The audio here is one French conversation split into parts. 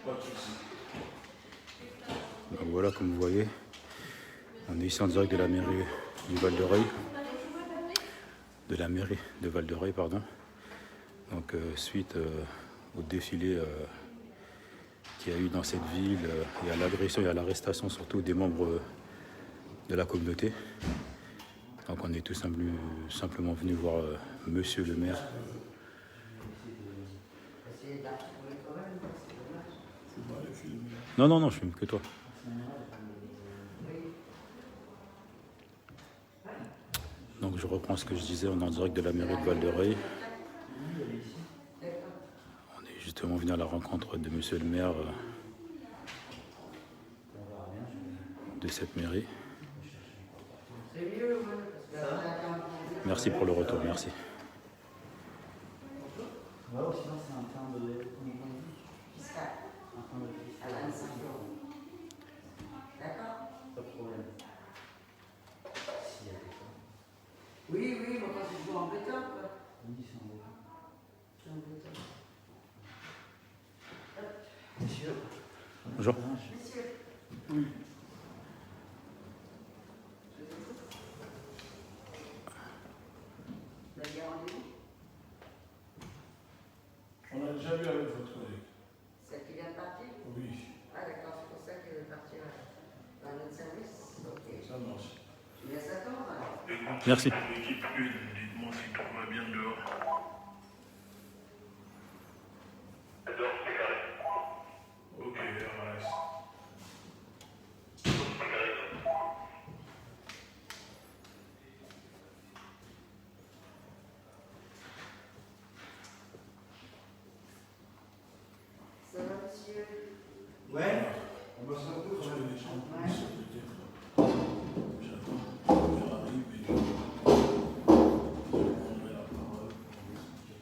Pas de souci. Donc voilà, comme vous voyez, on est ici en direct de la mairie du Val-de-Reuil. De la mairie de Val-de-Reuil, pardon. Donc suite au défilé qu'il y a eu dans cette ville et à l'agression et à l'arrestation surtout des membres de la communauté. Donc on est tout simplement venu voir monsieur le maire. Non, non, non, je filme que toi. Donc je reprends ce que je disais, on est en direct de la mairie de Val-de-Reuil. On est justement venu à la rencontre de monsieur le maire de cette mairie. Merci pour le retour, merci. Oui, oui, moi c'est toujours embêtant, quoi. Oui, c'est embêtant. C'est embêtant. Monsieur. Bonjour. Monsieur. Oui. Vous aviez rendez-vous? On a déjà vu avec votre collègue. Celle qui vient de partir? Oui. Ah d'accord, c'est pour ça qu'elle est partie dans notre service. Ok. Ça marche. Tu laisses attendre alors? Merci. L'équipe 1, dites-moi si tout va bien dehors. Ok, RS. Ça va, monsieur? Ouais. On va s'appeler sur les échanges Ouais. plus peut-être. J'attends qu'il arrive et je prendrai la parole.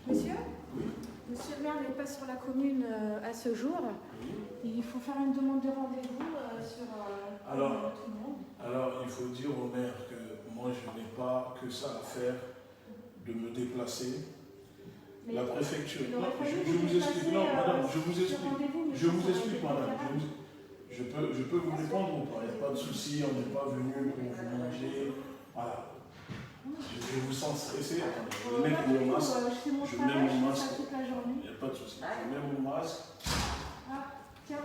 Monsieur, Oui. Monsieur le maire n'est pas sur la commune à ce jour. Oui. Il faut faire une demande de rendez-vous sur Alors- tout le monde. Alors, il faut dire au maire que moi, je n'ai pas que ça à faire de me déplacer. Mais La préfecture. il aurait Non, fallu je vous vous explique. déplacer, Non, madame, je sur vous explique. rendez-vous, mais Je ça, vous ça aurait explique, été madame. préférable. Je peux vous répondre ou pas. Il n'y a pas de souci, on n'est pas venu pour vous manger. Voilà. Je vous sens stressé. Attendez, je vais mettre mon masque. Je fais mon Je travail, mets mon je fais masque. ça toute la journée. Il n'y a pas de souci. Je mets mon masque. Ah, tiens,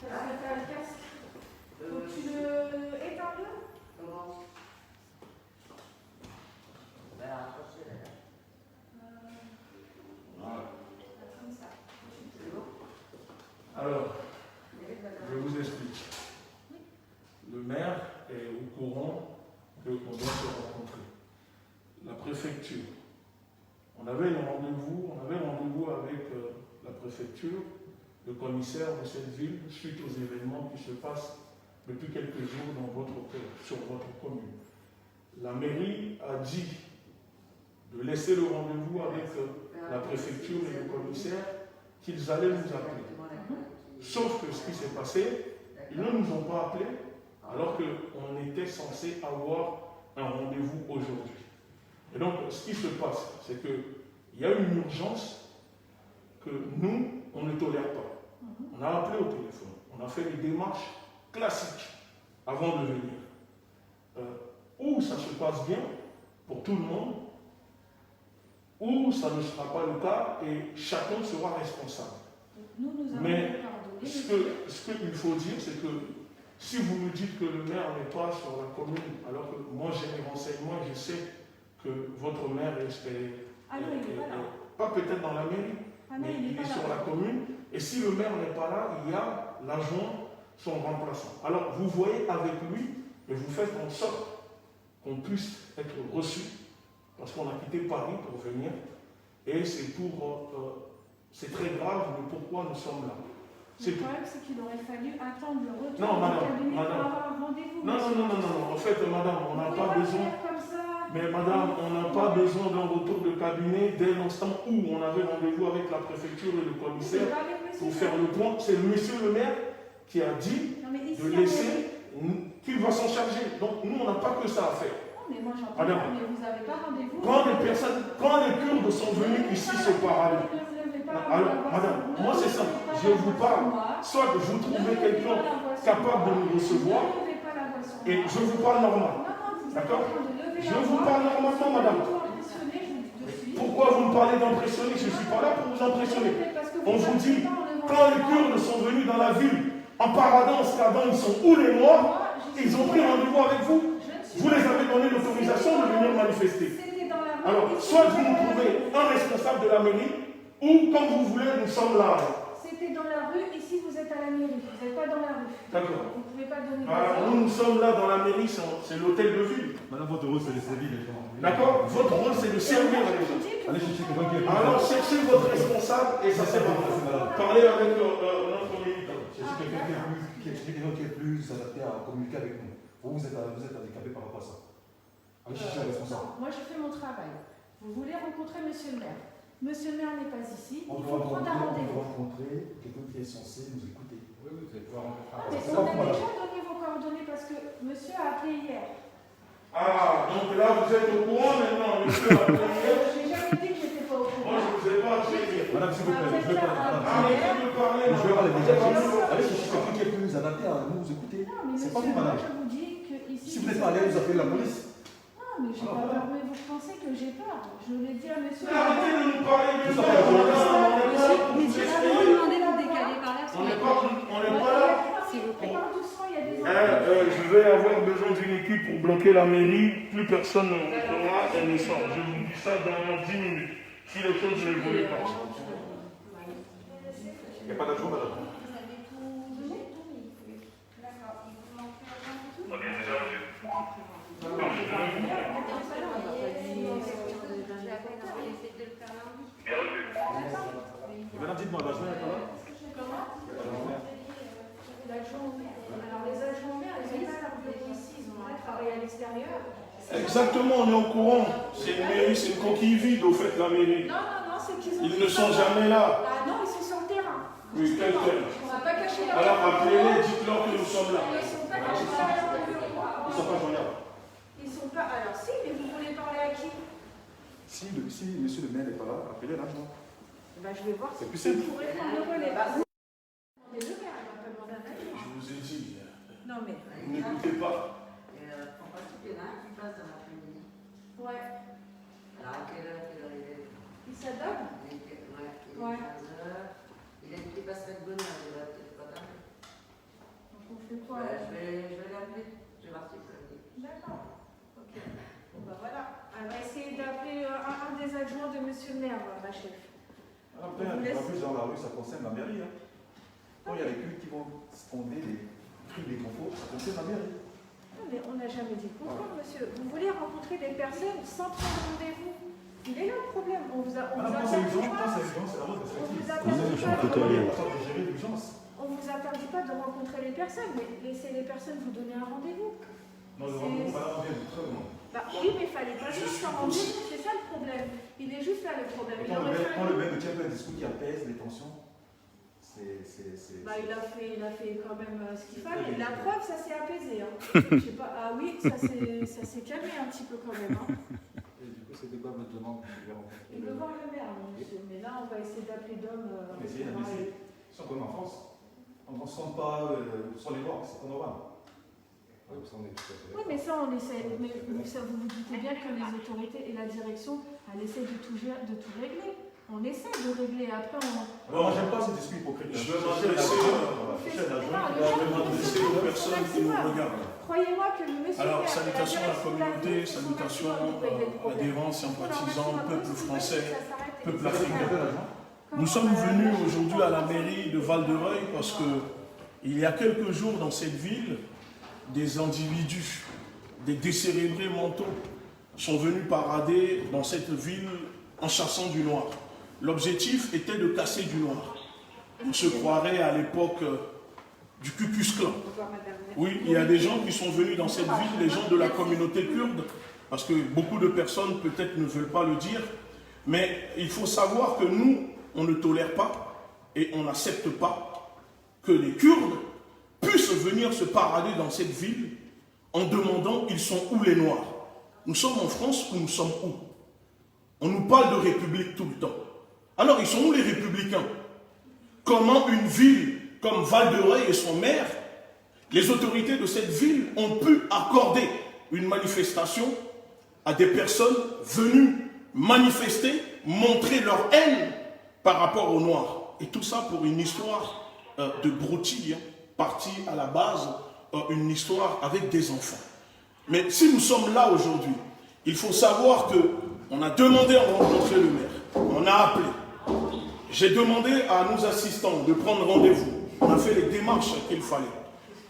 ça fait le casque. Donc tu le éteins le? Comment? Ben, accrochez là. Voilà. Comme ça. C'est bon? Alors, Oui, madame. je vous explique. Le maire est au courant qu'on doit se rencontrer. La préfecture. On avait rendez-vous avec la préfecture, le commissaire de cette ville, suite aux événements qui se passent depuis quelques jours sur votre commune. La mairie a dit de laisser le rendez-vous avec la préfecture et le commissaire, qu'ils allaient nous appeler. Sauf que ce qui s'est passé, ils ne nous ont pas appelés alors qu'on était censé avoir un rendez-vous aujourd'hui. Et donc, ce qui se passe, c'est qu'il y a une urgence que nous, on ne tolère pas. On a appelé au téléphone, on a fait des démarches classiques avant de venir. Ou ça se passe bien pour tout le monde, ou ça ne sera pas le cas et chacun sera responsable. Nous avons Mais pardonné. ce qu'il faut dire, c'est que si vous me dites que le maire n'est pas sur la commune, alors que moi j'ai mes renseignements et je sais que votre maire Ah non, il n'est pas là. pas peut-être dans la mairie, Ah non, mais il il n'est est pas sur là. la commune. Et si le maire n'est pas là, il y a l'adjoint, son remplaçant. Alors vous voyez avec lui et vous faites en sorte qu'on puisse être reçu, parce qu'on a quitté Paris pour venir. Et c'est c'est très grave le pourquoi nous sommes là. Le problème, c'est qu'il aurait fallu attendre le retour Non, madame, du cabinet pour madame. avoir un rendez-vous. Non, non, non, non, non. En fait, madame, on n'a pas besoin. Comme ça. Mais madame, on n'a pas besoin d'un retour de cabinet dès l'instant où on avait rendez-vous avec la préfecture et le commissaire pour faire le point. C'est le monsieur le maire qui a dit Non, mais ici, de laisser, qu'il va s'en charger. Donc nous, on n'a pas que ça à faire. Non, mais moi j'entends Madame. pas, mais vous n'avez pas rendez-vous. Quand les Kurdes sont venus ici se parader, pas Alors, avoir madame, ça. moi c'est simple. Je vous parle. Soit vous trouvez quelqu'un capable de nous recevoir, et je vous parle normal. D'accord? Je vous parle normalement, madame. Pourquoi vous me parlez d'impressionner? Je ne suis pas là pour vous impressionner. On vous dit, quand les Kurdes sont venus dans la ville, en paradant, en scadant, ils sont où les Noirs? Ils ont pris rendez-vous avec vous. Vous les avez donné l'autorisation de venir manifester. Alors, soit vous nous trouvez un responsable de la mairie, ou comme vous voulez, nous sommes là. C'était dans la rue, ici vous êtes à la mairie, vous n'êtes pas dans la rue. D'accord. Vous ne pouvez pas donner Alors, nous sommes là dans la mairie, c'est l'hôtel de ville. Madame, votre rôle, c'est de servir les gens. D'accord? Votre rôle, c'est de servir les gens. Allez chercher quelqu'un qui est plus. Alors, cherchez votre responsable et ça sert à rien. Parlez avec notre militant. Cherchez quelqu'un qui est plus adapté à communiquer avec nous. Vous êtes handicapé par rapport à ça. Allez chercher un responsable. Moi je fais mon travail. Vous voulez rencontrer monsieur le maire. Monsieur le maire n'est pas ici. On Il doit faut prendre un rendez-vous. rencontrer quelqu'un qui est censé nous écouter. Oui, vous allez pouvoir rencontrer. Ah, mais on a déjà donné vos coordonnées parce que monsieur a appelé hier. Ah, donc là, vous êtes au courant maintenant, monsieur a appelé hier. J'ai jamais dit que j'étais pas au courant. Moi, je ne vous ai pas appelé hier. Madame, s'il vous plaît, je vais parler. Arrêtez de parler. Je vais parler déjà. Allez chercher quelqu'un qui est plus adapté à nous écouter. Non, mais C'est pas monsieur, vous, madame. je vous dis que ici. Si vous n'êtes pas allé, vous appelez la police. Non, mais j'ai pas peur. Mais vous pensez que j'ai peur. Je l'ai dit à monsieur. Arrêtez de nous parler de ça. On n'est pas là. S'il vous plaît. Je vais avoir besoin d'une équipe pour bloquer la mairie. Plus personne ne rentrera et ne sort. Je vous dis ça dans 10 minutes. Si les choses n'évoluent pas. Il n'y a pas d'adjoint, madame. Madame, dites-moi, l'adjoint n'est pas là? Alors les adjoints au maire, ils n'ont pas leur bureau ici, ils ont un travail à l'extérieur. Exactement, on est au courant. C'est une mairie, c'est une coquille vide au fait, la mairie. Non, c'est qu'ils ont. Ils ne sont jamais là. Ah non, ils sont sur le terrain. Oui, quel terrain? On va pas cacher leur Alors appelez-les, dites-leur que nous sommes là. Ils sont pas cachés derrière le bureau. Ils ne sont pas joignables. Ils sont pas. Alors si, mais vous voulez parler à qui? Si monsieur le maire n'est pas là, appelez l'adjoint. Ben, je vais voir si C'est plus vous simple. pourrez prendre le relais. Demandez le maire, il va pas demander un avis. Je vous ai dit, Non mais. vous n'écoutez pas. En principe, il y en a un qui passe dans l'après-midi. Ouais. Alors, à quelle heure il est? Il s'adonne. Il est 15 Ouais. heures. Il a dit qu'il passerait de bonne heure, il va peut-être pas tarder. Donc on fait quoi? Je vais l'appeler. Je vais voir s'il peut venir. D'accord. Ok. Bon ben voilà. Elle va essayer d'appeler un des adjoints de monsieur le maire, ma chef. Après, un plus dans la rue, ça concerne la mairie. Hein. Quand il y a les cultes qui vont fonder des trucs, des concours, ça concerne la mairie. Non, mais on n'a jamais dit le contraire, monsieur. Vous voulez rencontrer des personnes sans prendre rendez-vous? Il est là le problème. On vous a. On vous Madame, interdit quand pas. c'est urgent, c'est la mode On vous perspective. interdit pas. De gérer l'urgence. On vous interdit pas de rencontrer les personnes, mais laissez les personnes vous donner un rendez-vous. Non, le rendez-vous, madame, on vient de très loin. Bah oui, mais il fallait pas juste un rendez-vous, c'est ça le problème. Il est juste là le problème. Il Quand aurait le fallu. maire ne tient pas un discours qui apaise les tensions, Bah, il a fait quand même ce qu'il fallait. La preuve, ça s'est apaisé. Hein. Je sais pas. Ah oui, ça s'est calmé un petit peu quand même. Hein. Et du coup, c'est de quoi votre demande? Il veut voir le maire, monsieur. Mais là, on va essayer d'appeler d'homme. mais c'est inadmissible. Ils sont comme en France. On ne se rend pas sur les bords, c'est pas normal. Oui, ça, on est tout à fait Oui, mais ça, on essaie. Mais ça, vous vous doutez bien que les autorités et la direction, elle essaie de tout régler. On essaie de régler. Après, on. Alors, moi, j'aime pas ces discours hypocrites. Je vais m'adresser aux personnes qui nous regardent. Croyez-moi que le monsieur. Alors, salutations à la communauté, salutations, adhérents, sympathisants, peuple français, peuple africain. Nous sommes venus aujourd'hui à la mairie de Val-de-Reuil parce qu'il y a quelques jours dans cette ville, des individus, des décérébrés mentaux sont venus parader dans cette ville en chassant du noir. L'objectif était de casser du noir. On se croirait à l'époque du Ku Klux Klan. Oui, il y a des gens qui sont venus dans cette ville, les gens de la communauté kurde, parce que beaucoup de personnes peut-être ne veulent pas le dire, mais il faut savoir que nous, on ne tolère pas et on n'accepte pas que les Kurdes puissent venir se parader dans cette ville en demandant ils sont où les Noirs. Nous sommes en France ou nous sommes où? On nous parle de république tout le temps. Alors ils sont où les républicains? Comment une ville comme Val-de-Reuil et son maire, les autorités de cette ville ont pu accorder une manifestation à des personnes venues manifester, montrer leur haine par rapport aux Noirs. Et tout ça pour une histoire de broutille, partie à la base, une histoire avec des enfants. Mais si nous sommes là aujourd'hui, il faut savoir qu'on a demandé à rencontrer le maire, on a appelé. J'ai demandé à nos assistants de prendre rendez-vous. On a fait les démarches qu'il fallait.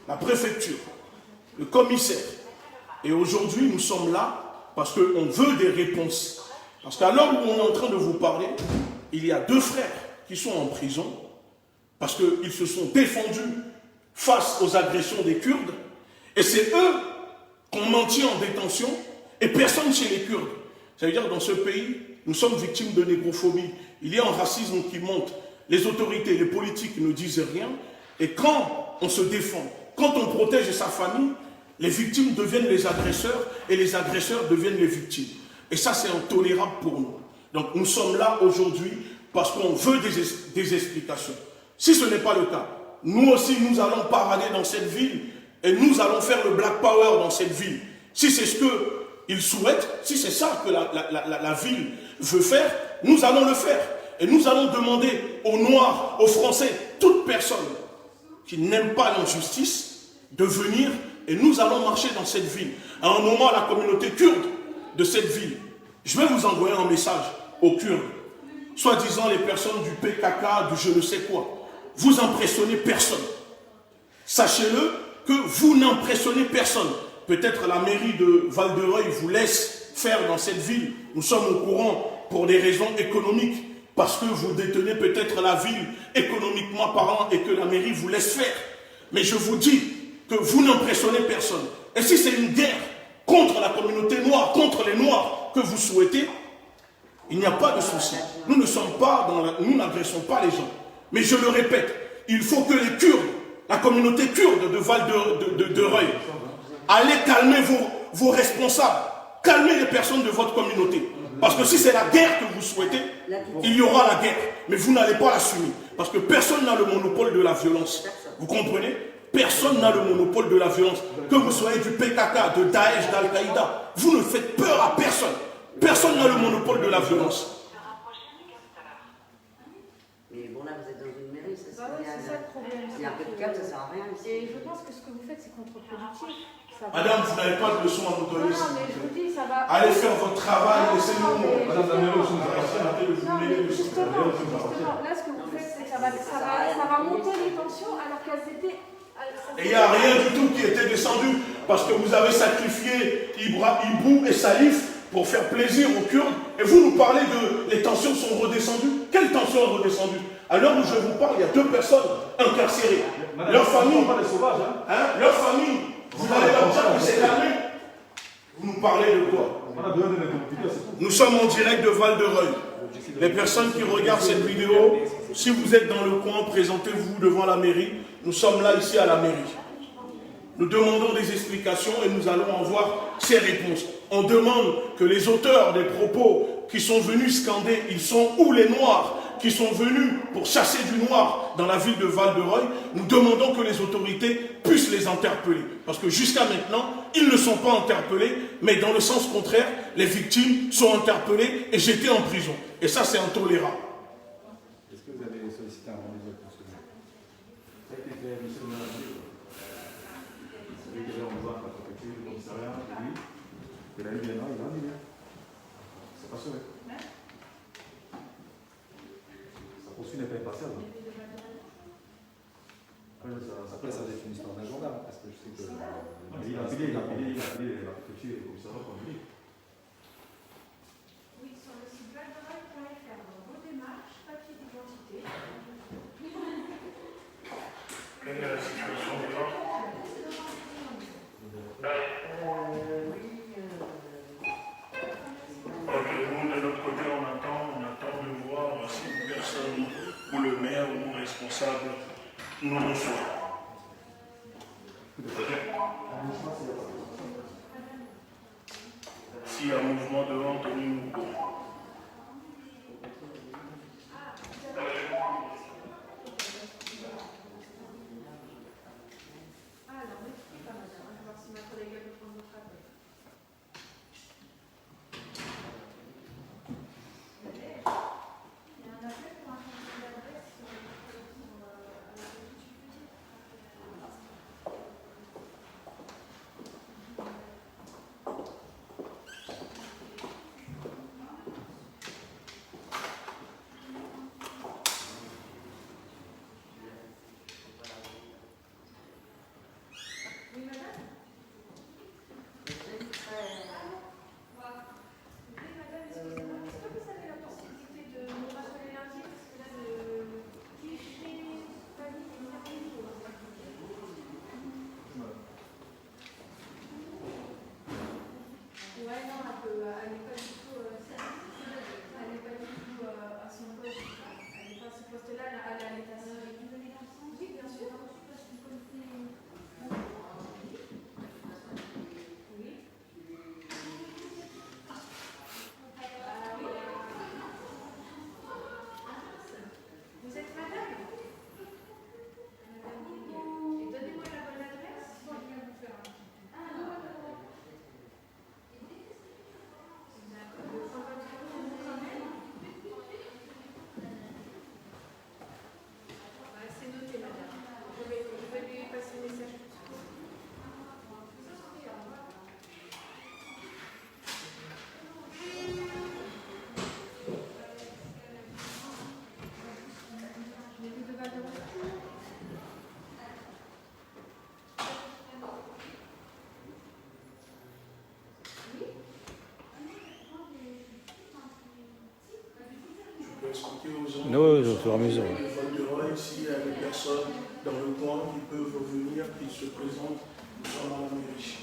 La préfecture, le commissaire. Et aujourd'hui, nous sommes là parce qu'on veut des réponses. Parce qu'à l'heure où on est en train de vous parler, il y a 2 frères qui sont en prison parce qu'ils se sont défendus face aux agressions des Kurdes. Et c'est eux qu'on maintient en détention et personne chez les Kurdes. Ça veut dire que dans ce pays, nous sommes victimes de négrophobie. Il y a un racisme qui monte. Les autorités, les politiques ne disent rien. Et quand on se défend, quand on protège sa famille, les victimes deviennent les agresseurs et les agresseurs deviennent les victimes. Et ça, c'est intolérable pour nous. Donc nous sommes là aujourd'hui parce qu'on veut des explications. Si ce n'est pas le cas, nous aussi, nous allons parader dans cette ville et nous allons faire le Black Power dans cette ville. Si c'est ce qu'ils souhaitent, si c'est ça que la ville veut faire, nous allons le faire. Et nous allons demander aux Noirs, aux Français, toute personne qui n'aime pas l'injustice, de venir et nous allons marcher dans cette ville. À un moment, la communauté kurde de cette ville, je vais vous envoyer un message aux Kurdes, soi-disant les personnes du PKK, du je ne sais quoi. Vous impressionnez personne. Sachez-le que vous n'impressionnez personne. Peut-être la mairie de Val-de-Reuil vous laisse faire dans cette ville. Nous sommes au courant pour des raisons économiques, parce que vous détenez peut-être la ville économiquement parlant et que la mairie vous laisse faire. Mais je vous dis que vous n'impressionnez personne. Et si c'est une guerre contre la communauté noire, contre les Noirs que vous souhaitez, il n'y a pas de souci. Nous ne sommes pas nous n'agressons pas les gens. Mais je le répète, il faut que les Kurdes, la communauté kurde de Val-de-Reuil, allez calmer vos responsables, calmez les personnes de votre communauté. Parce que si c'est la guerre que vous souhaitez, il y aura la guerre. Mais vous n'allez pas l'assumer. Parce que personne n'a le monopole de la violence. Vous comprenez? Personne n'a le monopole de la violence. Que vous soyez du PKK, de Daesh, d'Al-Qaïda, vous ne faites peur à personne. Personne n'a le monopole de la violence. Mais bon, là, vous êtes dans une mairie, ça Bah ouais, c'est ça le problème. Il y a un peu de calme, ça sert à rien. Et je pense que ce que vous faites, c'est contre-productif. Madame, vous n'avez pas de leçon à nous donner. Non, mais je vous dis, ça va. Allez faire votre travail, laissez-nous. Madame la maire, Non, mais justement, là, ce que vous faites, c'est que ça va monter les tensions alors qu'elles étaient. Et il n'y a rien du tout qui était descendu parce que vous avez sacrifié Ibou et Salif pour faire plaisir aux Kurdes. Et vous nous parlez de les tensions sont redescendues. Quelles tensions sont redescendues? À l'heure où je vous parle, il y a 2 personnes incarcérées. Leur famille, pas des sauvages, hein. leur famille, vous allez leur dire que c'est calmé. Vous nous parlez de quoi? Nous sommes en direct de Val-de-Reuil. Les personnes qui regardent cette vidéo, si vous êtes dans le coin, présentez-vous devant la mairie. Nous sommes là ici à la mairie. Nous demandons des explications et nous allons avoir ces réponses. On demande que les auteurs des propos qui sont venus scander, ils sont où les Noirs qui sont venus pour chasser du noir dans la ville de Val-de-Reuil, nous demandons que les autorités puissent les interpeller. Parce que jusqu'à maintenant, ils ne sont pas interpellés, mais dans le sens contraire, les victimes sont interpellées et jetées en prison. Et ça, c'est intolérable. Est-ce que vous avez sollicité un rendez-vous avec monsieur le maire? Ça a été fait, monsieur le maire. Celui qui avait en besoin de la préfecture, le commissariat, lui, il a eu bien, il a dit, c'est pas sûr. Sa poursuite n'est pas impartiale. Après, ça va être une histoire d'agenda, parce que je sais que. Il a appelé la préfecture et le commissariat pour lui. Oui, sur le site val-de-reuil.fr, dans vos démarches, papier d'identité. Quelle est la situation de là? Ok, nous de notre côté on attend de voir si une personne ou le maire ou un responsable nous reçoit. S'il y a un mouvement devant, tenez-nous. peut expliquer aux gens. Oui, au fur et à mesure. S'il y a des personnes dans le coin qui peuvent venir, qui se présentent, nous sommes à la mairie.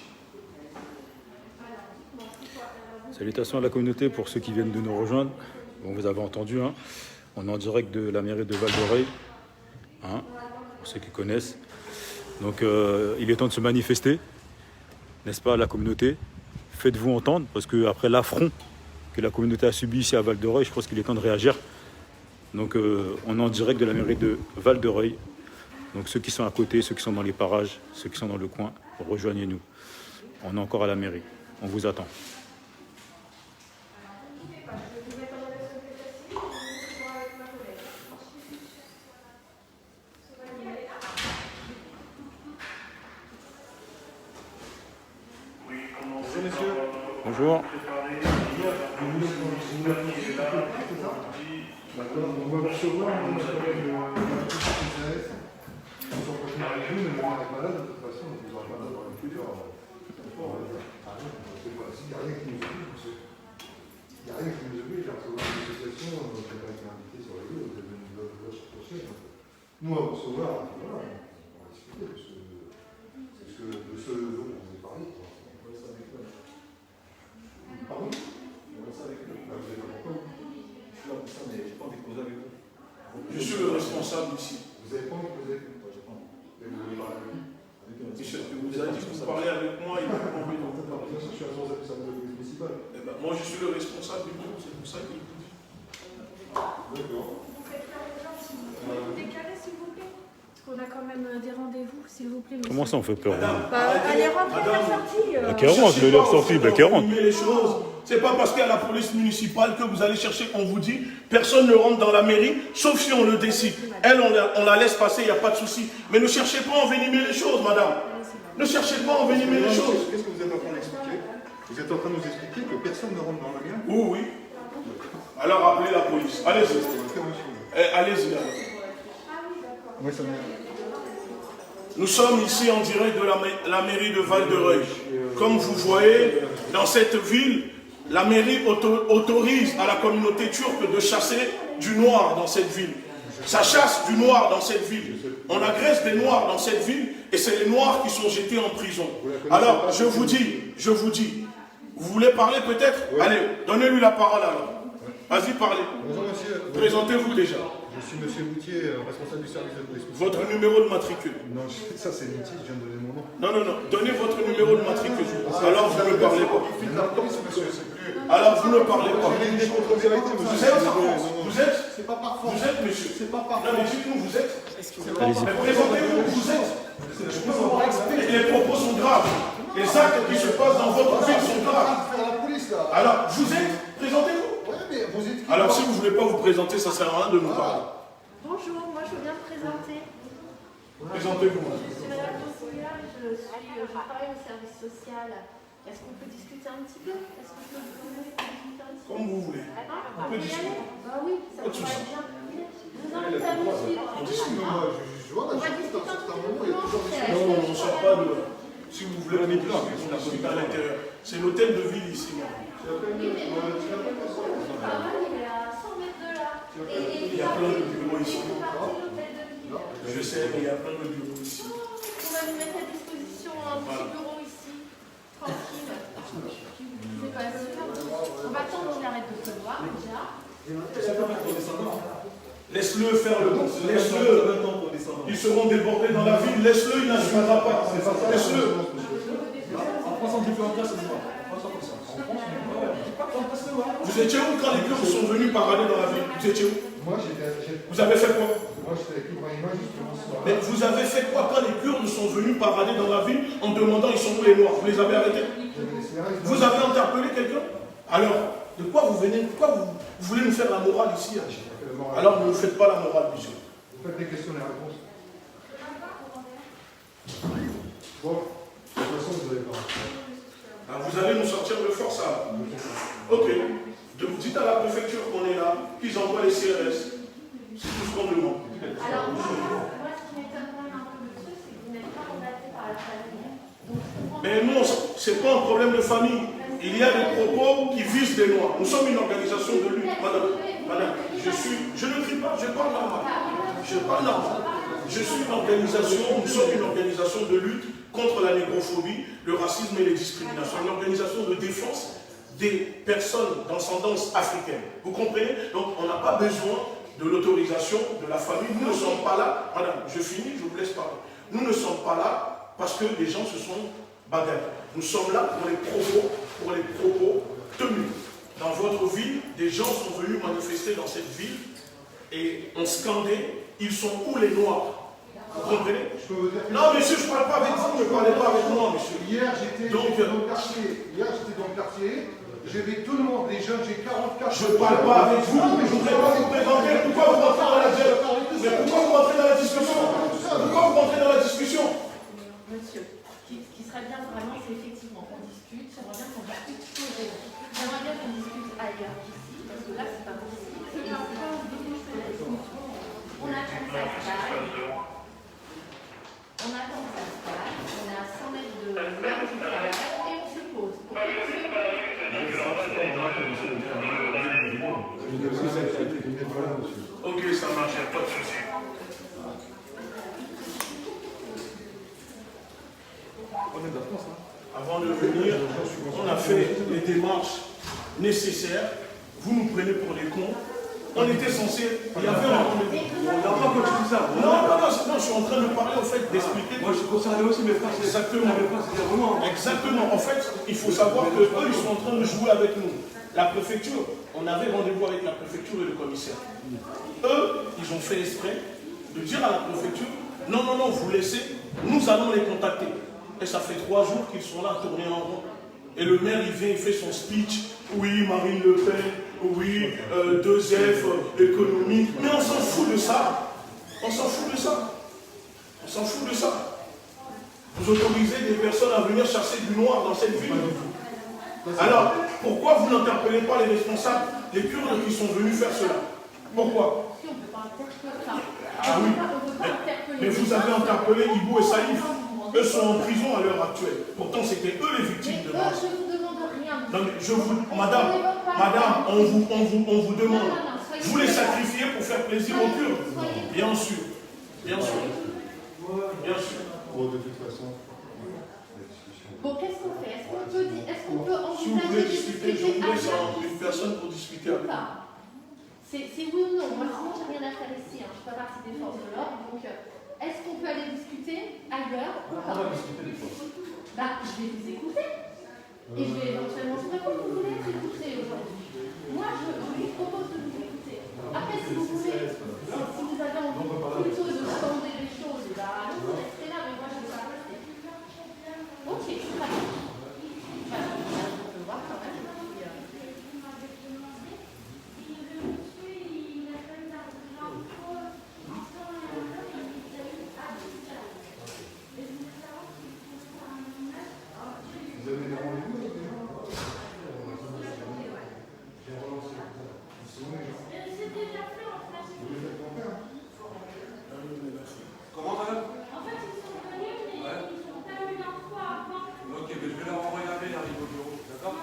Salutations à la communauté pour ceux qui viennent de nous rejoindre. Bon, vous avez entendu, hein, on est en direct de la mairie de Val-d'Oreille, hein, pour ceux qui connaissent. Donc il est temps de se manifester, n'est-ce pas, la communauté. Faites-vous entendre, parce qu'après l'affront que la communauté a subi ici à Val-d'Oreille, je pense qu'il est temps de réagir. Donc on est en direct de la mairie de Val-d'Oreille. Donc ceux qui sont à côté, ceux qui sont dans les parages, ceux qui sont dans le coin, rejoignez-nous. On est encore à la mairie, on vous attend. Bonjour messieurs. Bonjour. D'accord, on va recevoir un collègue CCAS. Ils sont continués avec vous, mais le maire est malade de toute façon, donc ils n'auront pas d'avoir une culture. Il n'y a rien qui nous oblige, monsieur. Il n'y a rien qui nous oblige à recevoir une association, on n'a pas été invité sur les lieux, vous avez une loge prochaine. Nous, à recevoir, voilà, on va discuter de ce dont on vous a parlé. Pardon? On va ça avec eux. Vous n'avez pas pourquoi? Je suis là pour ça, mais je n'ai pas envie de causer avec vous. Je suis le responsable ici. Vous n'avez pas envie de causer avec vous? J'ai pas envie. Et vous voulez parler avec lui? Michel, tu vous as dit que vous parlez avec moi, il n'a pas envie de vous parler. Je suis responsable de la police municipale. Eh ben, moi, je suis le responsable du groupe, c'est pour ça qu'il vous dit. D'accord. Vous faites faire aux gens, s'il vous plaît. Vous décalez, s'il vous plaît. Parce qu'on a quand même des rendez-vous, s'il vous plaît. Comment ça on fait peur? Allez, rentrez à la sortie. Qui rentre, le leur sortie, qui rentre. Les choses. C'est pas parce qu'il y a la police municipale que vous allez chercher, on vous dit, personne ne rentre dans la mairie, sauf si on le décide. Elle, on la laisse passer, il n'y a pas de souci. Mais ne cherchez pas à envenimer les choses, madame. Ne cherchez pas à envenimer les choses. Qu'est-ce que vous êtes en train d'expliquer? Vous êtes en train de nous expliquer que personne ne rentre dans le mien? Oui, oui. Alors appelez la police. Allez-y. Allez-y. Oui, ça m'est. Nous sommes ici en direct de la mairie de Val-d'Oreille. Comme vous voyez, dans cette ville, la mairie autorise à la communauté turque de chasser du noir dans cette ville. Ça chasse du noir dans cette ville. On agresse des noirs dans cette ville et c'est les noirs qui sont jetés en prison. Alors, je vous dis, vous voulez parler peut-être? Oui. Allez, donnez-lui la parole alors. Vas-y, parlez. Bonjour monsieur. Présentez-vous déjà. Je suis monsieur Boutier, responsable du service de police. Votre numéro de matricule. Non, ça c'est inutile, je viens de donner mon nom. Non. Donnez votre numéro de matricule. Alors vous ne parlez pas. Alors vous ne parlez pas. Vous êtes C'est pas par force. Vous êtes monsieur. C'est pas par force. Non mais dites-nous, vous êtes. Mais présentez-vous, vous êtes. Les propos sont graves. Les actes qui se passent dans votre ville sont graves. Alors vous êtes. Présentez-vous. Alors si vous ne voulez pas vous présenter, ça ne sert à rien de nous parler. Bonjour, moi je viens me présenter. Présentez-vous. Je suis Madame Bossoya, je travaille au service social. Est-ce qu'on peut discuter un petit peu? Est-ce que je peux vous demander de discuter un petit peu? Comme vous voulez. On peut discuter. Bah oui, ça me paraît bien. Je vous invite à nous suivre. On discute. On va discuter un petit peu. Non, on ne sort pas de... Si vous voulez, on discute à l'intérieur. C'est l'hôtel de ville ici. Oui, mais le travail, il est à 100 mètres de là. Il y a plein de bureaux ici. Je sais, mais il y a plein de bureaux ici. On va nous mettre à disposition un petit bureau ici, tranquille. C'est pas sûr. On va attendre qu'il arrête de pleuvoir déjà. Laisse-le faire le bon. Laisse-le. Ils seront débordés dans la ville. Laisse-le, il n'assumera pas. Laisse-le. En France, on dit plus en place, c'est ça. Vous étiez où quand les Kurdes sont venus parader dans la ville? Vous étiez où? Vous avez fait quoi? Moi j'étais avec Ibrahima justement. Mais vous avez fait quoi quand les Kurdes sont venus parader dans la ville en demandant ils sont où les Noirs? Vous les avez arrêtés? Vous avez interpellé quelqu'un? Alors, de quoi vous venez? Pourquoi vous voulez nous faire la morale ici? Alors ne nous faites pas la morale, monsieur. Vous faites des questions et des réponses. Bon, de toute façon vous n'avez pas. Ah, vous allez nous sortir de force à... Ok. Vous dites à la préfecture qu'on est là, qu'ils envoient les CRS. C'est tout ce qu'on demande. Alors, moi, ce qui m'étonne quand même un peu de truc, c'est que vous n'êtes pas mandaté par la famille. Mais non, c'est pas un problème de famille. Il y a des propos qui visent des Noirs. Nous sommes une organisation de lutte, madame. Madame, je ne crie pas, je parle normal. Je parle normal. Je suis une organisation, nous sommes une organisation de lutte contre la négrophobie, le racisme et les discriminations, une organisation de défense des personnes d'ascendance africaine. Vous comprenez? Donc on n'a pas besoin de l'autorisation de la famille. Nous ne sommes pas là, madame, je finis, je vous laisse parler. Nous ne sommes pas là parce que les gens se sont bagarrés. Nous sommes là pour les propos tenus. Dans votre ville, des gens sont venus manifester dans cette ville et ont scandé, ils sont où les Noirs? Vous comprenez? Non, monsieur, je ne parle pas avec vous, ne parlez pas avec moi, monsieur. Hier, j'étais dans le quartier. J'avais tout le monde, les jeunes, j'ai 44. Je ne parle pas avec vous, mais je voudrais pas vous présenter. Pourquoi vous rentrez dans la discussion? Mais pourquoi vous rentrez dans la discussion? Pourquoi vous rentrez dans la discussion? Monsieur, ce qui serait bien vraiment, c'est effectivement qu'on discute. J'aimerais bien qu'on discute sur les raisons. J'aimerais bien qu'on discute ailleurs qu'ici, parce que là, c'est pas possible. On attend que ça se calme. On attend que ça se calme. On est à 100 mètres de l'heure du travail et on se pose. Ok, ça marche, pas de souci. Avant de venir, on a fait les démarches nécessaires. Vous nous prenez pour des cons. On était censé. Il y avait un rendez-vous. On n'a pas continué ça. Non, je suis en train de parler, en fait, d'expliquer. Moi, je suis concerné aussi, mes frères. Exactement. Exactement. En fait, il faut savoir qu'eux, ils sont en train de jouer avec nous. La préfecture, on avait rendez-vous avec la préfecture et le commissaire. Eux, ils ont fait exprès de dire à la préfecture, non, vous laissez, nous allons les contacter. Et ça fait 3 jours qu'ils sont là à tourner en rond. Et le maire, il vient, il fait son speech. Oui, Marine Le Pen, oui, 2F, économie. Mais on s'en fout de ça. On s'en fout de ça. On s'en fout de ça. Vous autorisez des personnes à venir chasser du noir dans cette ville. Alors, pourquoi vous n'interpellez pas les responsables, les Kurdes qui sont venus faire cela? Pourquoi? Si on ne peut pas interpeller. Ah oui. Mais vous avez interpellé Ibo et Saïf. Eux sont en prison à l'heure actuelle. Pourtant, c'était eux les victimes de mars. Je ne vous demande rien. Non, mais madame, on vous demande. Vous les sacrifiez pour faire plaisir aux Kurdes? Bien sûr. Bien sûr. Bien sûr. De toute façon. Bon, qu'est-ce qu'on fait? Est-ce qu'on peut Si vous voulez discuter, je vous laisse une personne pour discuter avec vous. C'est oui ou non? Moi, sinon, j'ai rien à faire ici. Je ne suis pas partie des forces de l'ordre. Donc, est-ce qu'on peut aller discuter ailleurs ou pas? On va discuter des choses. Je vais vous écouter. Et je vais éventuellement vous répondre. Vous voulez être écouté aujourd'hui? Moi, je vous propose de vous écouter. Après, si vous voulez, si vous avez envie plutôt de scander les choses, vous restez là, mais moi, je ne vais pas rester. Ok, très bien. Voilà, on peut voir quand même. Vous avez des rendez-vous avec les gens? Comment, madame? En fait, ils sont venus, mais ils sont pas venus un fois avant. Ok, mais je vais leur envoyer un mail, ils arrivent au bureau. D'accord?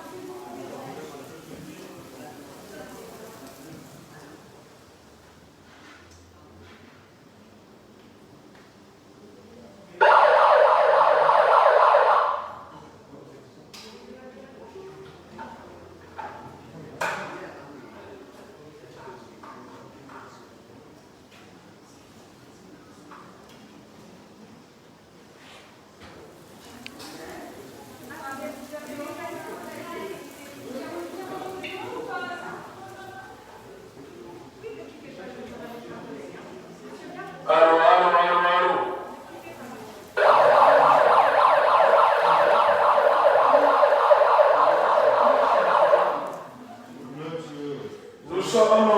Nous sommes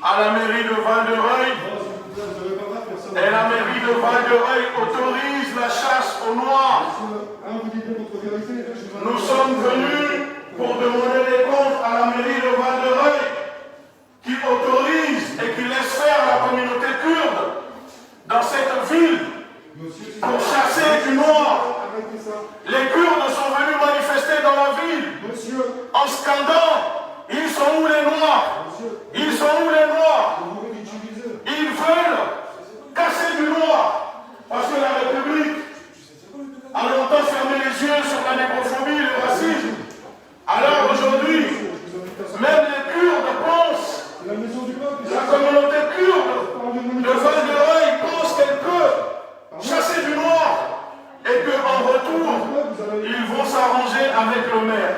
à la mairie de Val-de-Reuil. Et la mairie de Val-de-Reuil autorise la chasse aux Noirs. Nous sommes venus pour demander des comptes à la mairie de Val-de-Reuil qui autorise et qui laisse faire la communauté kurde dans cette ville pour chasser du noir. Les Kurdes sont venus manifester dans la ville en scandant « Ils sont où les Noirs? Ils sont où les Noirs? Ils veulent casser du noir. Parce que la République a longtemps fermé les yeux sur la négrophobie et le racisme. Alors aujourd'hui, même les Kurdes pensent, la communauté kurde de Val-de-Reuil pense qu'elle peut chasser du noir et qu'en retour, ils vont s'arranger avec le maire.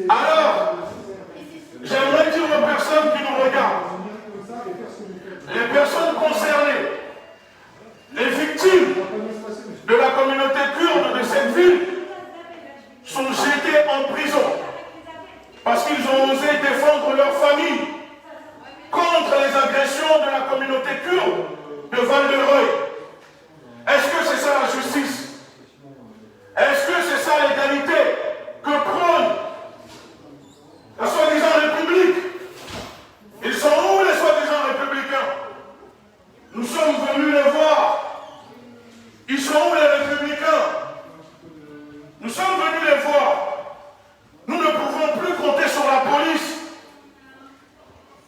Alors, j'aimerais dire aux personnes qui nous regardent, les personnes concernées, les victimes de la communauté kurde de cette ville sont jetées en prison parce qu'ils ont osé défendre leur famille contre les agressions de la communauté kurde de Val-de-Reuil. Est-ce que c'est ça la justice? Est-ce que c'est ça l'égalité que prône la soi-disant République? Ils sont où les soi-disant républicains? Nous sommes venus les voir. Ils sont où les républicains? Nous sommes venus les voir. Nous ne pouvons plus compter sur la police.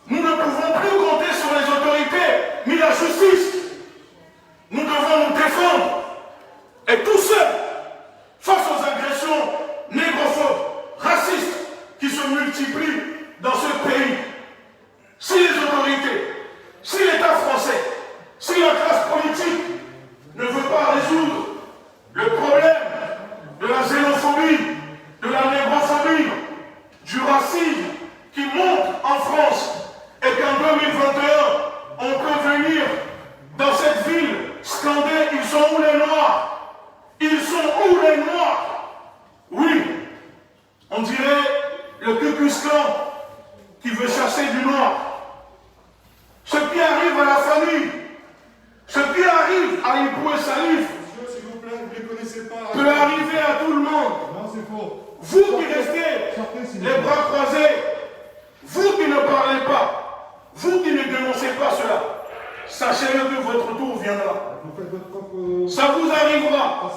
Nous ne pouvons plus compter sur les autorités, ni la justice. Nous devons nous défendre. Et tout seul, face aux agressions négrophobes, racistes, qui se multiplient dans ce pays. Si les autorités, si l'État français, si la classe politique ne veut pas résoudre le problème de la xénophobie, de la négrophobie, du racisme qui monte en France, et qu'en 2021, on peut venir dans cette ville scander « Ils sont où les Noirs? Ils sont où les Noirs ?» Oui, on dirait le Ku Klux Klan qui veut chasser du noir. Ce qui arrive à la famille, ce qui arrive à Ibou et Salif, peut arriver à tout le monde. Non, c'est faux. Vous qui restez les bras croisés, vous qui ne parlez pas, vous qui ne dénoncez pas cela, sachez-le que votre tour viendra. Vous faites votre propre... Ça vous arrivera.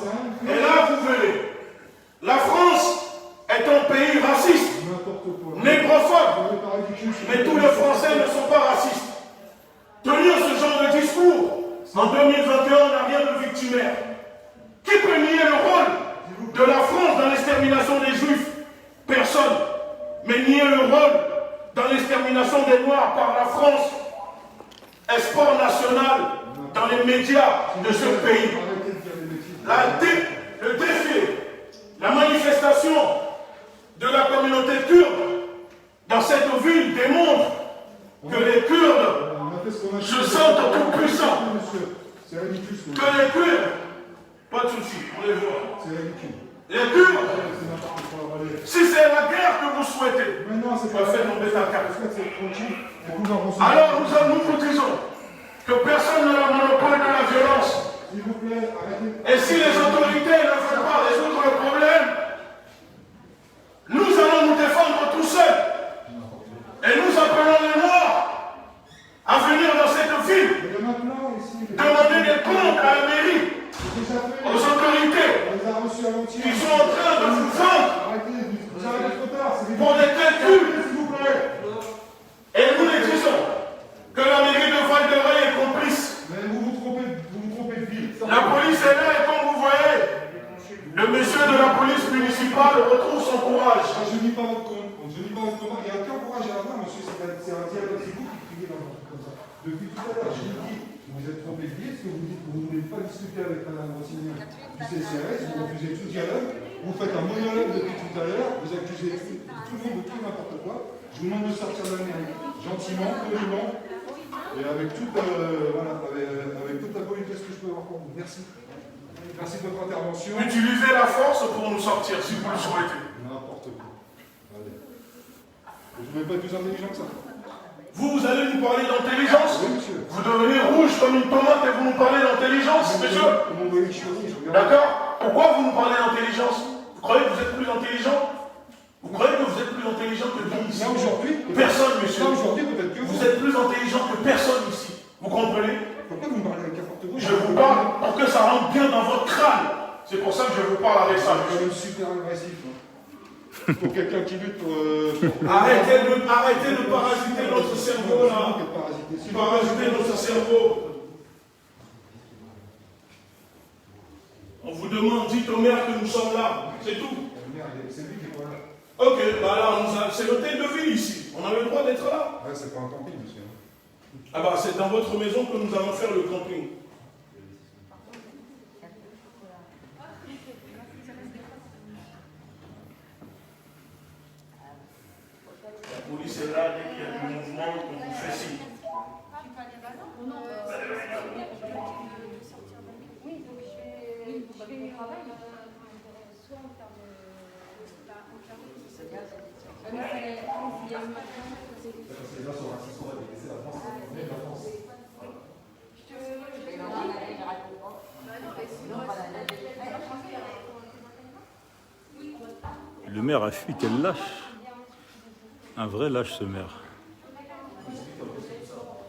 Et là, vous verrez. La France est un pays raciste, négrophobe, mais tous les Français ne sont pas racistes. Tenir ce genre de discours en 2021, on n'a rien de victimaire. Qui peut nier le rôle de la France dans l'extermination des Juifs? Personne. Mais nier le rôle dans l'extermination des Noirs par la France est sport national dans les médias de ce pays. Le défilé, la manifestation de la communauté kurde dans cette ville démontre que les Kurdes se sentent tout puissants. C'est ridicule. Que les Kurdes, pas de souci, on les voit. C'est ridicule. Les Kurdes, si c'est la guerre que vous souhaitez, Mais non, c'est pas fait tomber ta carte. Alors, nous vous disons que personne n'a le monopole de la violence. s'il vous plaît, arrêtez. Et si les autorités ne veulent pas résoudre le problème, nous allons nous défendre tout seuls. Et nous appelons les Noirs à venir dans cette ville, demander des comptes à la mairie, aux autorités qui sont en train de vous vendre pour des calculs. Et nous les disons que la mairie de Val-de-Reuil est complice. Mais vous vous trompez de ville. La police est là et comme vous voyez, le monsieur de la police municipale retrouve son courage. Je ne dis pas votre compte. Je ne dis pas votre compte. Il n'y a aucun courage à avoir, monsieur. C'est un dialogue. C'est vous qui criez dans votre comme ça. Depuis tout à l'heure, je vous dis, vous êtes trompé de ville, parce que vous dites que vous ne voulez pas discuter avec Mme Rossignol du CCRS, vous refusez tout dialogue, vous faites un monologue depuis tout à l'heure, vous accusez tout le monde de tout n'importe quoi. Je vous demande de sortir de la mairie, gentiment, poliment, et avec toute, avec toute la politesse que je peux avoir pour vous. Merci. Merci de votre intervention. Utilisez la force pour nous sortir si vous le souhaitez. N'importe quoi. Allez. Je ne vais pas être plus intelligent que ça. Vous allez nous parler d'intelligence. Oui, monsieur. Vous devenez rouge comme une tomate et vous nous parlez d'intelligence, monsieur. D'accord? Pourquoi vous nous parlez d'intelligence? Vous croyez que vous êtes plus intelligent? Vous croyez que vous êtes plus intelligent que nous ici? Aujourd'hui, Personne, monsieur. aujourd'hui, peut-être que Vous êtes plus intelligent que personne ici. Vous comprenez? Pourquoi vous me parlez avec n'importe quoi? Je vous parle pour que ça rentre bien dans votre crâne. C'est pour ça que je vous parle avec ça. Je suis super agressif. Pour quelqu'un qui lutte pour. Arrêtez de parasiter notre cerveau là. Parasiter notre cerveau. On vous demande, dites au maire que nous sommes là. C'est tout. C'est lui qui est pas là. Ok, bah là, c'est l'hôtel de ville ici. On a le droit d'être là. Ouais, c'est pas un camping, monsieur. Ah bah c'est dans votre maison que nous allons faire le camping. La police est là, dès qu'il y a du mouvement, on vous fait signe. Oui, donc je vais au travail, soit en termes Le maire a fui, quel lâche. Un vrai lâche, ce maire.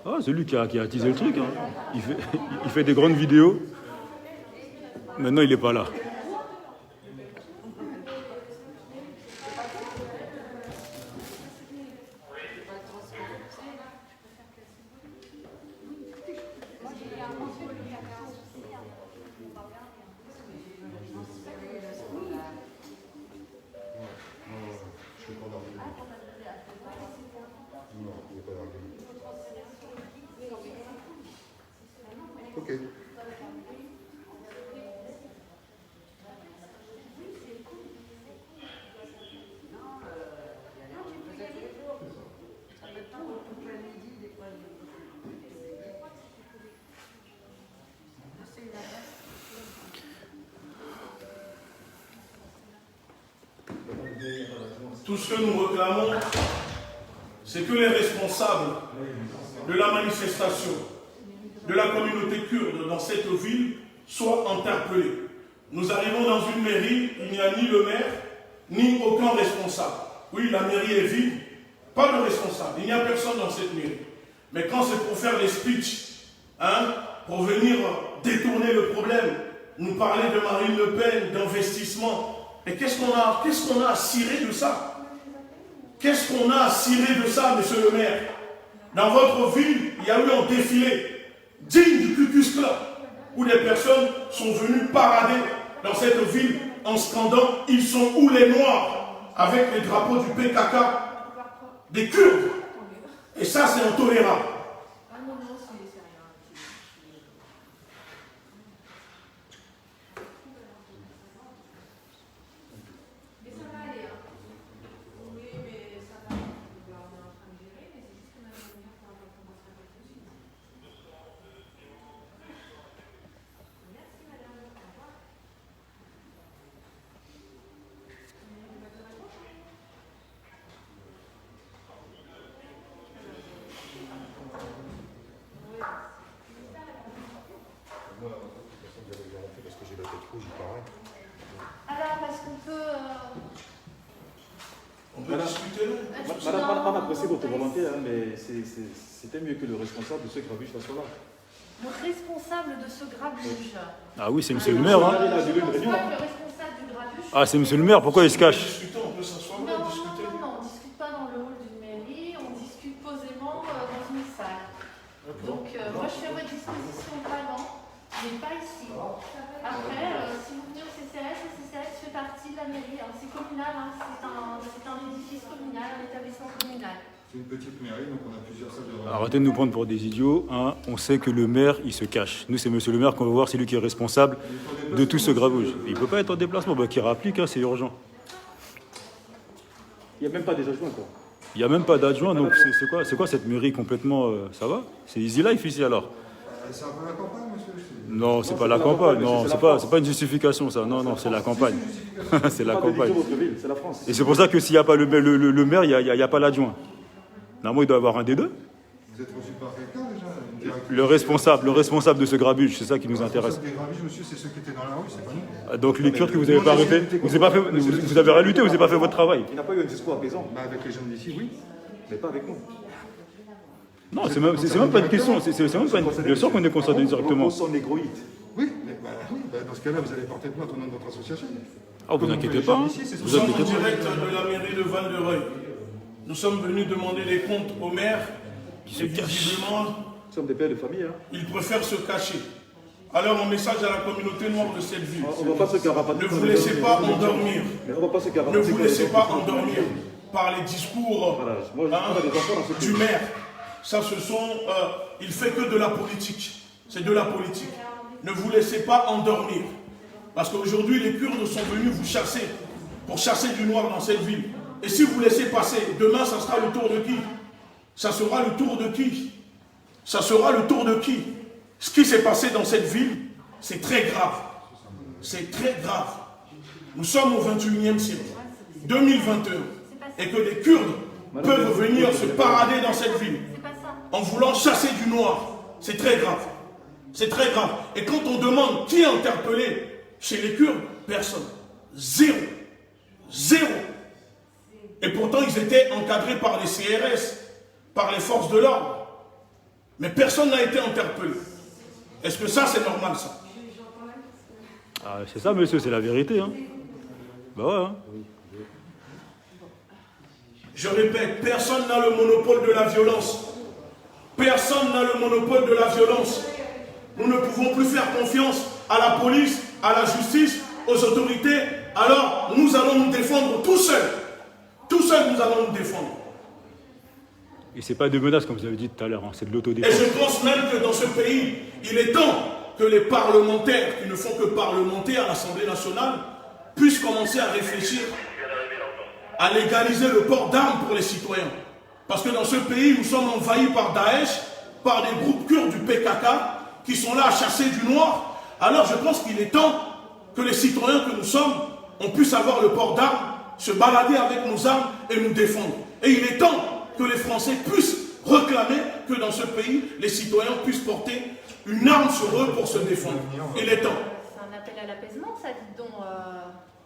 Ah, c'est lui qui a attisé le truc. Hein. Il fait des grandes vidéos. Maintenant, il n'est pas là. Je suis pas d'argument. Non, il n'y a pas d'argument. Ok. Tout ce que nous réclamons, c'est que les responsables de la manifestation de la communauté kurde dans cette ville soient interpellés. Nous arrivons dans une mairie, il n'y a ni le maire, ni aucun responsable. Oui, la mairie est vide, pas de responsable, il n'y a personne dans cette mairie. Mais quand c'est pour faire des speeches, pour venir détourner le problème, nous parler de Marine Le Pen, d'investissement, et qu'est-ce qu'on a à cirer de ça? Qu'est-ce qu'on a à cirer de ça, monsieur le maire? Dans votre ville, il y a eu un défilé digne du Ku Klux Klan, où des personnes sont venues parader dans cette ville en scandant « Ils sont où les Noirs ?» avec les drapeaux du PKK, des Kurdes. Et ça, c'est intolérable. Parce que j'ai la tête rouge, il paraît. Alors, parce qu'on peut... On peut discuter là. Madame, appréciez votre volonté, hein, mais c'était mieux que le responsable de ce grabuge soit là. Le responsable de ce grabuge. Ah oui, c'est monsieur le maire. Hein. Le responsable du grabuge. Ah, c'est monsieur le maire, pourquoi il se cache? Discutons, on peut s'asseoir Non, là, non, discuter. non, on ne discute pas dans le hall d'une mairie, on discute posément dans une salle. Donc, moi je suis à votre disposition vraiment, mais pas ici. Après, si vous venez au CCS, le CCS fait partie de la mairie, hein. C'est communal, hein. C'est un édifice communal, un établissement communal. C'est une petite mairie, donc on a plusieurs salles de réunion. Arrêtez de nous prendre pour des idiots. Hein. On sait que le maire, il se cache. Nous, c'est monsieur le maire qu'on va voir, c'est lui qui est responsable de tout ce gravouge. Il ne peut pas être en déplacement, bah, qu'il rapplique, hein, c'est urgent. Il n'y a même pas des adjoints, quoi. Il n'y a même pas d'adjoint, donc c'est quoi cette mairie complètement... ça va? C'est easy life ici alors? C'est un peu la campagne, monsieur. Non, c'est pas la campagne, non, c'est pas une justification ça, non, c'est la campagne. C'est la campagne. Votre ville, c'est la France. Et c'est pour ça que s'il n'y a pas le maire, il n'y a pas l'adjoint. Normalement, il doit y avoir un des deux. Vous êtes reçu par quelqu'un déjà? Le responsable de ce grabuge, c'est ça qui nous intéresse. Les grabuges, monsieur, c'est ceux qui étaient dans la rue, c'est pas nous. Donc les Kurdes que vous n'avez pas arrêtés, vous avez rien lutté, vous n'avez pas fait votre travail. Il n'a pas eu un discours apaisant. Bah, avec les gens d'ici, oui. Mais pas avec nous. Non, c'est même pas une question, c'est même pas une... Bien sûr qu'on est concerné directement. Repose son négroïde. Oui, mais dans ce cas-là, vous allez porter plainte au nom de votre association. Ah, vous inquiétez pas. Hein. Nous Vous sommes en inquiétez pas. direct de la mairie de Val-de-Reuil. Nous sommes venus demander des comptes au maire. se Et cache. visiblement, Nous sommes des pères de famille. Hein. ils préfèrent se cacher. Alors, mon message à la communauté noire de cette ville. On ne va pas se carapater. Ne vous laissez pas endormir. Mais on va pas se Ne carapater. vous laissez pas endormir par les discours Voilà. Moi, je des enfants dans ce du pays. maire. Ça, ce sont... il fait que de la politique. C'est de la politique. Ne vous laissez pas endormir. Parce qu'aujourd'hui, les Kurdes sont venus vous chasser. Pour chasser du noir dans cette ville. Et si vous laissez passer, demain, ça sera le tour de qui? Ça sera le tour de qui? Ça sera le tour de qui? Ce qui s'est passé dans cette ville, c'est très grave. C'est très grave. Nous sommes au 21e siècle, 2021, et que des Kurdes peuvent venir se parader dans cette ville en voulant chasser du noir. C'est très grave. C'est très grave. Et quand on demande qui est interpellé chez les Kurdes, personne. Zéro. Zéro. Et pourtant, ils étaient encadrés par les CRS, par les forces de l'ordre. Mais personne n'a été interpellé. Est-ce que ça, c'est normal, ça? Ah, c'est ça, monsieur, c'est la vérité. Hein. Bah ouais. Hein. Je répète, personne n'a le monopole de la violence. Personne n'a le monopole de la violence. Nous ne pouvons plus faire confiance à la police, à la justice, aux autorités. Alors, nous allons nous défendre tout seuls. Tout seuls, nous allons nous défendre. Et c'est pas de menaces, comme vous avez dit tout à l'heure, hein. C'est de Et l'autodéfense. je pense même que dans ce pays, il est temps que les parlementaires, qui ne font que parlementer à l'Assemblée nationale, puissent commencer à réfléchir à légaliser le port d'armes pour les citoyens. Parce que dans ce pays, nous sommes envahis par Daesh, par des groupes kurdes du PKK, qui sont là à chasser du noir. Alors je pense qu'il est temps que les citoyens que nous sommes, on puisse avoir le port d'armes, se balader avec nos armes et nous défendre. Et il est temps que les Français puissent réclamer que dans ce pays, les citoyens puissent porter une arme sur eux pour se défendre. Il est temps. C'est un appel à l'apaisement, ça, dites donc.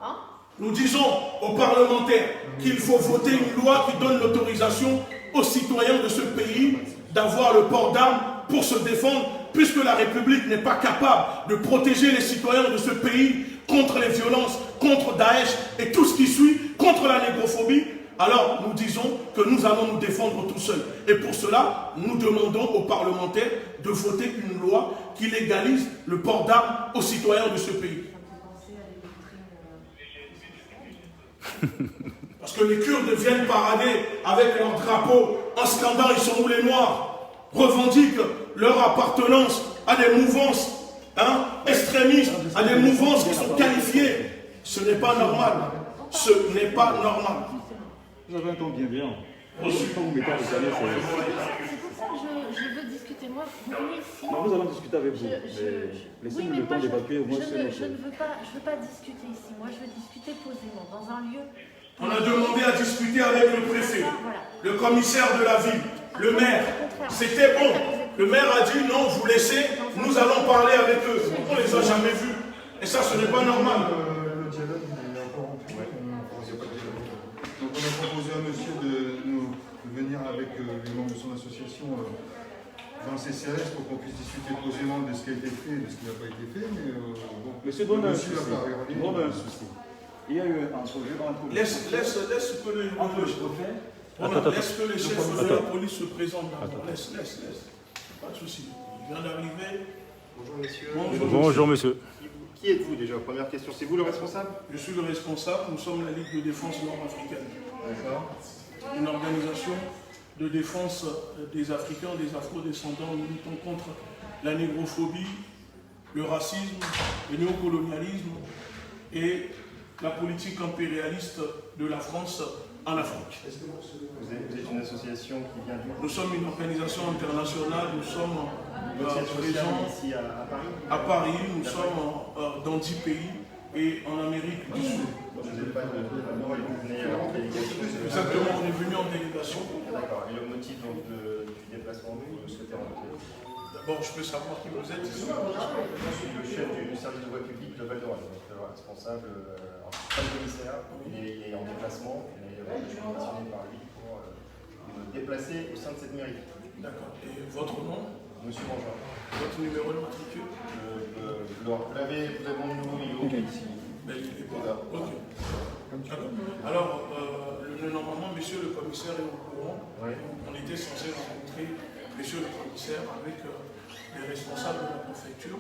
Hein? Nous disons aux parlementaires qu'il faut voter une loi qui donne l'autorisation aux citoyens de ce pays d'avoir le port d'armes pour se défendre, puisque la République n'est pas capable de protéger les citoyens de ce pays contre les violences, contre Daesh et tout ce qui suit, contre la négrophobie. Alors nous disons que nous allons nous défendre tout seuls. Et pour cela, nous demandons aux parlementaires de voter une loi qui légalise le port d'armes aux citoyens de ce pays. Parce que les Kurdes viennent parader avec leur drapeau en scandant, ils sont où les Noirs, revendiquent leur appartenance à des mouvances extrémistes, à des mouvances qui sont qualifiées. Ce n'est pas normal. Ce n'est pas normal. Vous avez un temps bien. Reçu. Quand vous mettez en décalé, C'est pour ça que je veux discuter. Moi, vous venez ici. Non, nous allons discuter avec vous. Laissez-nous le temps d'évacuer au moins je ce ne veux pas discuter ici. Moi, je veux discuter posément, dans un lieu. On a demandé à discuter avec le préfet, le commissaire de la ville, le maire. C'était bon. Le maire a dit non, vous laissez, nous allons parler avec eux. On ne les a jamais vus. Et ça, ce n'est pas normal. Le dialogue, il est encore en cours. Donc on a proposé à monsieur de venir avec les membres de son association dans le CCRS pour qu'on puisse discuter posément de ce qui a été fait et de ce qui n'a pas été fait. Mais bon, Monsieur donne un monsieur souci. a pas regardé. Donne un souci. Il y a eu un projet entre Laisse que les chefs de la police se présentent. Laisse. Pas de souci. Il vient d'arriver. Bonjour messieurs. Bonjour, monsieur. Qui êtes-vous déjà? Première question, c'est vous le responsable? Je suis le responsable. Nous sommes la Ligue de défense nord-africaine. D'accord. Une organisation de défense des Africains, des Afro-descendants. Nous luttons contre la négrophobie, le racisme, le néocolonialisme et la politique impérialiste de la France en Afrique. Vous êtes une association qui vient du... Nous sommes une organisation internationale, nous sommes présents ici à Paris? à Paris, nous sommes dans 10 pays et en Amérique du Sud. Vous n'êtes pas de Nord et vous venez en délégation? Exactement, on est venu en délégation. D'accord. Et le motif donc, du déplacement que vous souhaitez rencontrer? D'abord, je peux savoir qui vous êtes ici. Je suis le chef du service de voie publique de Val-de-Reuil, donc le responsable, pas le commissaire, il est en déplacement, mais je suis missionné par lui pour me déplacer au sein de cette mairie. D'accord. Et votre nom? Monsieur Mangin. Votre numéro de matricule? Vous avez mon numéro, il est ici. Mais il est pas là. Ok. D'accord. Alors, normalement, monsieur le commissaire est au courant. Oui. On était censé rencontrer monsieur le commissaire avec les responsables de la préfecture.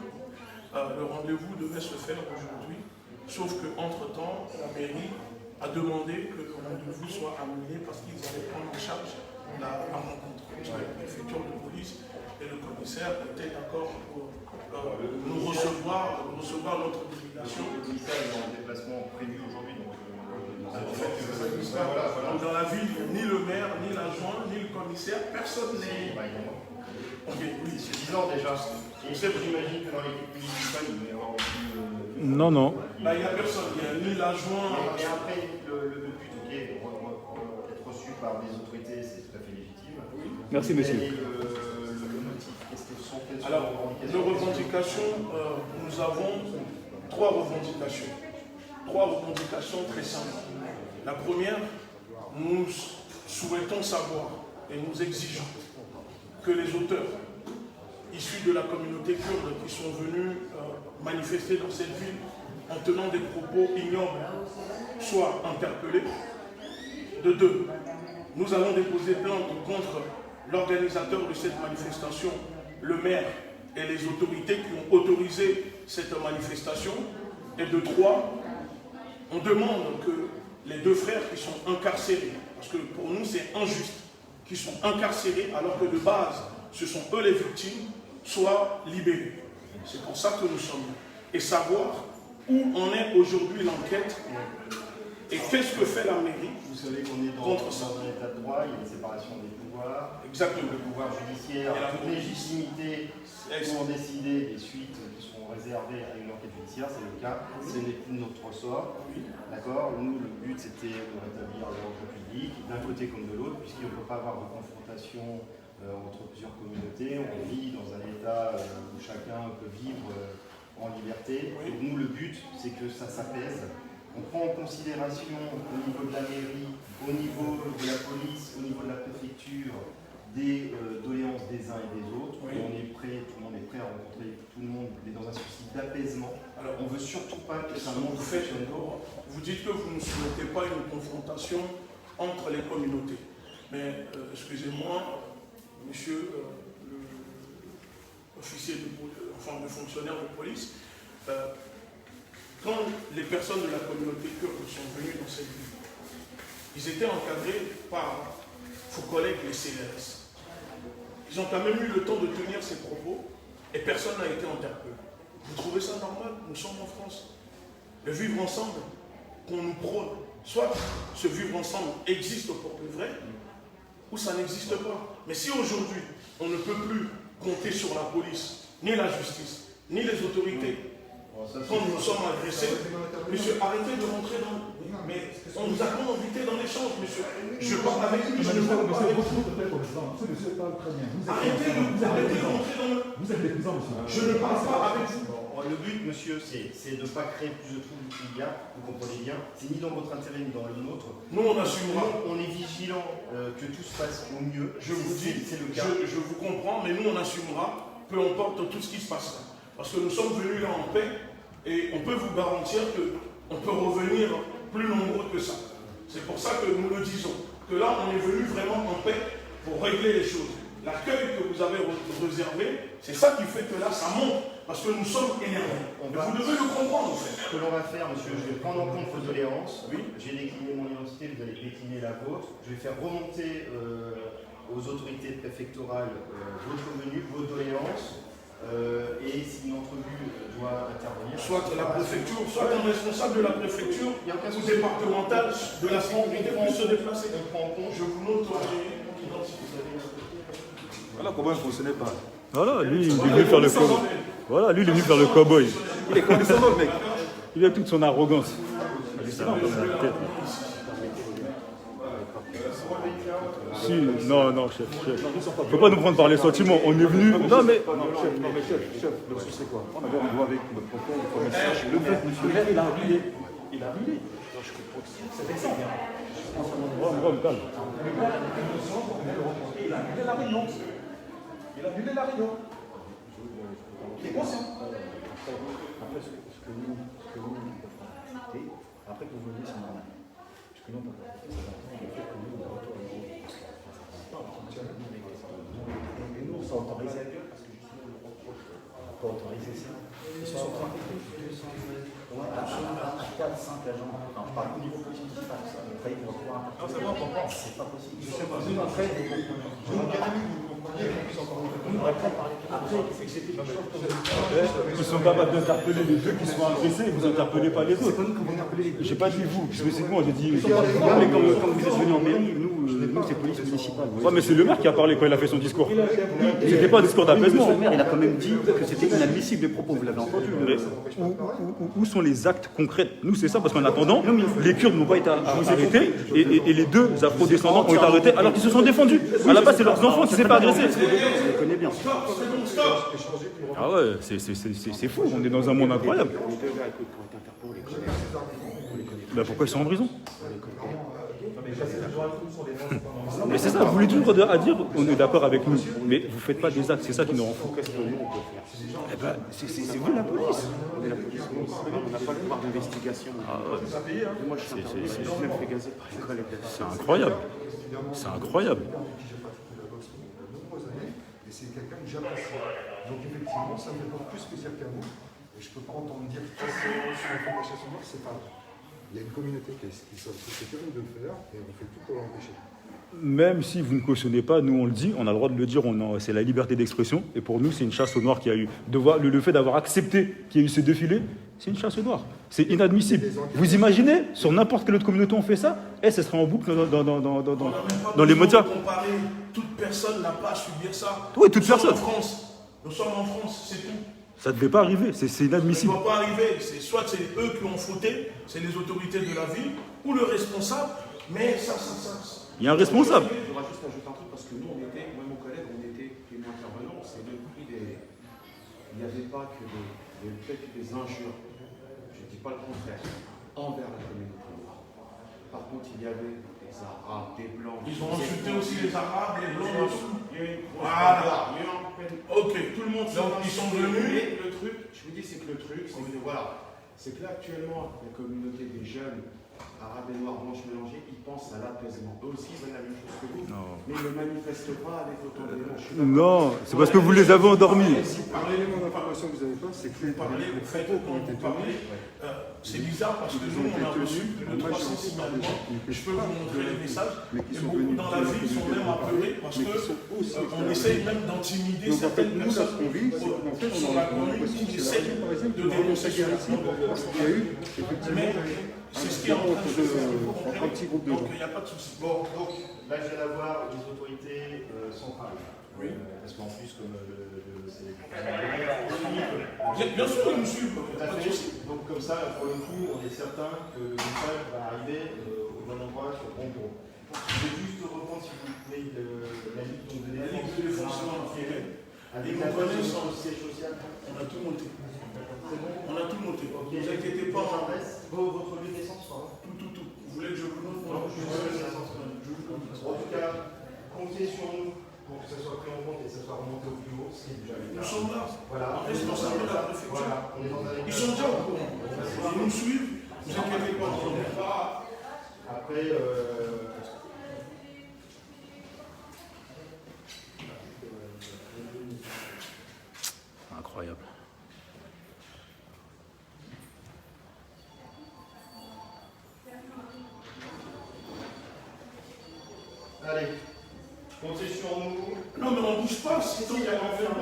Le rendez-vous devait se faire aujourd'hui, sauf qu'entre-temps, la mairie a demandé que le rendez-vous soit annulé parce qu'ils allaient prendre en charge la rencontre. Parce que la préfecture de police et le commissaire étaient d'accord pour nous recevoir notre délégation. Le commissaire est en déplacement prévu aujourd'hui. En fait, dans la ville, ni le maire, ni l'adjoint, ni le commissaire, personne n'est. Ok, oui. C'est 10 ans déjà. Et j'imagine que dans l'équipe municipale, il va y avoir aussi. Non, non. Il n'y a personne, il n'y a ni l'adjoint. Mais après, le but, ok, être reçu par des autorités, c'est tout à fait légitime. Oui. Merci, monsieur. Et le motif, qu'est-ce que sont les Alors, revendications? nos revendications, nous avons 3 revendications. 3 revendications très simples. La première, nous souhaitons savoir et nous exigeons que les auteurs issus de la communauté kurde qui sont venus manifester dans cette ville en tenant des propos ignobles soient interpellés. De 2, nous allons déposer plainte contre l'organisateur de cette manifestation, le maire et les autorités qui ont autorisé cette manifestation. Et de 3, on demande que les 2 frères qui sont incarcérés, parce que pour nous c'est injuste, qui sont incarcérés alors que de base ce sont eux les victimes, soient libérés. C'est pour ça que nous sommes là. Et savoir où en est aujourd'hui l'enquête et qu'est-ce que fait la mairie. Vous savez qu'on est dans un état de droit, il y a une séparation des pouvoirs. Exactement. Le pouvoir judiciaire a toute légitimité pour décider des suites qui sont réservées à une enquête judiciaire, c'est le cas, ce n'est plus notre ressort. D'accord. Nous, le but c'était de rétablir l'ordre public, d'un côté comme de l'autre, puisqu'il ne peut pas avoir de confrontation entre plusieurs communautés. On vit dans un état où chacun peut vivre en liberté. Et nous, le but, c'est que ça s'apaise. On prend en considération au niveau de la mairie, au niveau de la police, au niveau de la préfecture, des doléances des uns et des autres. Et on est prêt, tout le monde est prêt à rencontrer tout le monde, mais dans un souci d'apaisement. Alors, on ne veut surtout pas que ça monte. Vous dites que vous ne souhaitez pas une confrontation entre les communautés. Mais, excusez-moi, monsieur l'officier de fonctionnaire de police, quand les personnes de la communauté kurde sont venues dans cette ville, ils étaient encadrés par vos collègues les CRS. Ils ont quand même eu le temps de tenir ces propos et personne n'a été interpellé. Vous trouvez ça normal? Nous sommes en France. Le vivre ensemble qu'on nous prône, soit ce vivre ensemble existe pour de vrai, ou ça n'existe pas. Mais si aujourd'hui, on ne peut plus compter sur la police, ni la justice, ni les autorités, quand nous sommes agressés, monsieur, arrêtez de rentrer dans... Mais on nous a pas invité dans l'échange, monsieur. Je parle avec lui, je ne parle pas avec vous. Arrêtez de rentrer dans le... Vous êtes l'épousant, monsieur. Je ne parle pas avec vous. Le but, monsieur, c'est de ne pas créer plus de troubles qu'il y a, vous comprenez bien. C'est ni dans votre intérêt ni dans le nôtre. Nous, on assumera. On est vigilant que tout se passe au mieux. Je vous dis, c'est le cas. Je vous comprends, mais nous, on assumera, peu importe tout ce qui se passera. Parce que nous sommes venus là en paix et on peut vous garantir qu'on peut revenir plus nombreux que ça. C'est pour ça que nous le disons. Que là, on est venu vraiment en paix pour régler les choses. L'accueil que vous avez réservé, c'est ça qui fait que là, ça monte. Parce que nous sommes énervés. Vous devez le comprendre, en fait. Ce que l'on va faire, monsieur, je vais prendre en compte vos doléances. Oui. J'ai décliné mon identité, vous allez décliner la vôtre. Je vais faire remonter aux autorités préfectorales votre venue, vos doléances. Et si une entrevue doit intervenir... Soit la préfecture, soit un responsable de la préfecture ou départemental de la sécurité puisse se déplacer. On prend en compte. Je vous note l'identité. Voilà comment il ne fonctionnait pas. Voilà, lui, il est venu faire le cowboy. Voilà, lui, il est venu faire le cowboy. Il est condescendant, le mec. Il a toute son arrogance. Si, non, chef. Faut pas nous prendre par les sentiments. On est venu. Non, mais. Chef, le souci c'est quoi? On avait rendez-vous avec notre propos, il faut mettre le fait, monsieur, il a annulé. Il a annulé. Je comprends que c'est ça. Calme. Il a annulé la réunion. Il est conscient. Après, ce que nous profiter. Après que vous veniez, c'est normal. Parce que nous, on peut pas profiter, ça va le fait que nous, on va retourner. Mais nous, on s'est autorisé pas autorisé ça. Ils se sont trompés. À 4-5 agents. Enfin, je parle au niveau police municipal. Après, ils vont pouvoir. Non, c'est bon, on comprend. C'est pas possible. Je sais pas. Nous, après, ils sont capables d'interpeller les deux qui sont agressés, vous interpellez pas les autres. J'ai pas dit vous, spécifiquement, j'ai dit. Quand vous êtes venu en mairie, nous c'est police municipale. Ouais, mais c'est le maire qui a parlé quand il a fait son discours. C'était pas un discours d'apaisement. Le maire, il a quand même dit que c'était inadmissible les propos, vous l'avez entendu. Où sont les actes concrets? Nous, c'est ça, parce qu'en attendant, les Kurdes n'ont pas été arrêtés et les deux afro-descendants ont été arrêtés alors qu'ils se sont défendus. À la base, c'est leurs enfants qui s'est pas agressés. Je les connais bien. Ah ouais, c'est fou, on est dans un monde incroyable. Ben pourquoi ils sont en prison? Mais c'est ça, vous voulez toujours à dire, on est d'accord avec nous, mais vous ne faites pas des actes, c'est ça qui nous rend fous. Eh ben, c'est vous la police. On est la police, on n'a pas le pouvoir d'investigation. Moi, je suis même fait gazer par l'école. C'est incroyable. C'est incroyable. Et c'est quelqu'un que j'apprécie. Donc effectivement, ça me fait plus spécial qu'à vous. Et je ne peux pas entendre dire que sur la formation noire, c'est pas vrai. Il y a une communauté qui c'est terrible de le faire et on fait tout pour l'empêcher. Même si vous ne cautionnez pas, nous on le dit, on a le droit de le dire, c'est la liberté d'expression. Et pour nous, c'est une chasse au noir qu'il y a eu. Le fait d'avoir accepté qu'il y ait eu ce défilé, c'est une chasse au noir. C'est inadmissible. Vous imaginez, sur n'importe quelle autre communauté on fait ça, et ce serait en boucle dans les médias. Toute personne n'a pas à subir ça. Oui, toute personne. Nous sommes en France, c'est tout. Ça ne devait pas arriver, c'est inadmissible. Ça ne doit pas arriver. Soit c'est eux qui ont fauté, c'est les autorités de la ville, ou le responsable, mais ça. Il y a un responsable. Je voudrais juste ajouter un truc, parce que nous, moi et mon collègue, on était témoins intervenants, c'est le prix des... Il n'y avait pas que des injures, je ne dis pas le contraire, envers la communauté noire. Par contre, il y avait des Arabes, des Blancs... Ils ont insulté aussi les Arabes, les Blancs, et tout. Voilà. Ok, tout le monde, donc ils sont venus... Le truc, je vous dis, c'est que le truc, c'est que voilà, c'est que là, actuellement, la communauté des jeunes, arabes et noirs, blanches mélangés, ils pensent à l'apaisement. Eux aussi, ils veulent la même chose que vous. Non. Mais ils ne manifestent pas avec autant d'élan. Non, c'est parce que vous les avez endormis. Par l'élément d'information que vous avez pas, c'est que les propos qui ont été tenus. C'est bizarre parce que nous, on a reçu plus de 300 signalements. Je peux vous montrer les messages. Et beaucoup dans la ville sont même apeurés parce qu'on essaye même d'intimider certaines personnes qui sont la commune qui essayent de dénoncer cela. Mais c'est ce qui est en train de se faire. Donc il n'y a pas de souci. Bon, donc là, je viens d'avoir les autorités centrales. Oui. Parce qu'en plus, comme c'est... Bien sûr, ils nous suivent. Pas de souci. Donc comme ça, pour le coup, on est certain que le message va arriver au bon endroit, sur le bon bureau. Je vais juste reprendre, si vous voulez, la Ligue de défense avec la connaissance siège social. On a tout monté. C'est bon. On a tout monté. Ne Okay. vous inquiétez pas. Votre lieu de naissance, pardon. Tout. Vous voulez que je vous montre? Non, je en tout cas, comptez sur nous pour que ça soit pris en compte et que ça soit remonté au plus haut. Nous sommes là. Voilà. Responsables de la préfecture. Voilà. On est dans un... Ils sont déjà au courant. Ils nous suivent. Ne vous inquiétez pas. Après, Incroyable. allez, comptez sur nous. Non, mais on ne bouge pas. Sinon, il y a un fait. Non.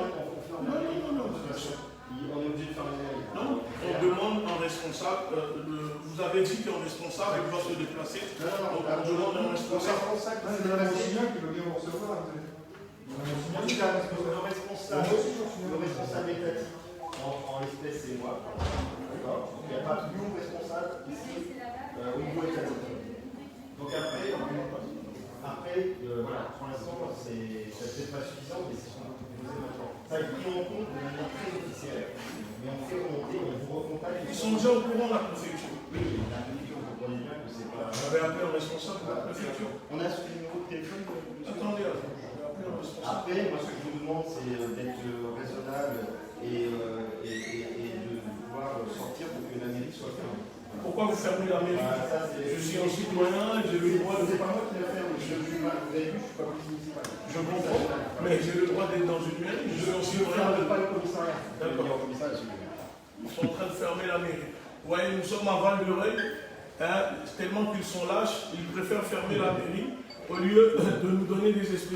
On est obligé de faire les règles. Non, on demande un responsable. Vous avez dit qu'un responsable doit se déplacer. Donc on demande un responsable. C'est la Monsignat qui veut bien vous recevoir. En tout cas, le responsable étatique, en l'espèce, c'est moi. D'accord. Il n'y a pas de nouveau responsable ici au niveau étatique. Donc après, voilà, pour l'instant, c'est peut-être pas suffisant, mais c'est ce qu'on peut proposer maintenant. Ça est pris en compte de manière très officielle. Mais on fait remonter, on vous recontacte. Ils sont déjà au courant de la préfecture. Oui, la préfecture, vous comprenez bien que c'est pas. J'avais appelé un responsable de la préfecture. On a ce numéro de téléphone. Attendez, j'avais appelé un responsable. Après, moi, ce que je vous demande, c'est d'être raisonnable et de pouvoir sortir pour que l'Amérique soit fermée. Pour pourquoi vous fermez la mairie? Je suis un citoyen, j'ai le droit de... C'est pas moi qui l'ai fait, je suis pas, vous avez vu, je suis pas police municipal. Je comprends, mais j'ai le droit d'être dans une mairie. Je suis un Je citoyen. ferme pas le commissariat. D'accord. Le commissariat, celui-là. Ils sont en train de fermer la mairie. Vous voyez, nous sommes à Val-de-Reuil. Tellement qu'ils sont lâches, ils préfèrent fermer la mairie au lieu de nous donner des explications.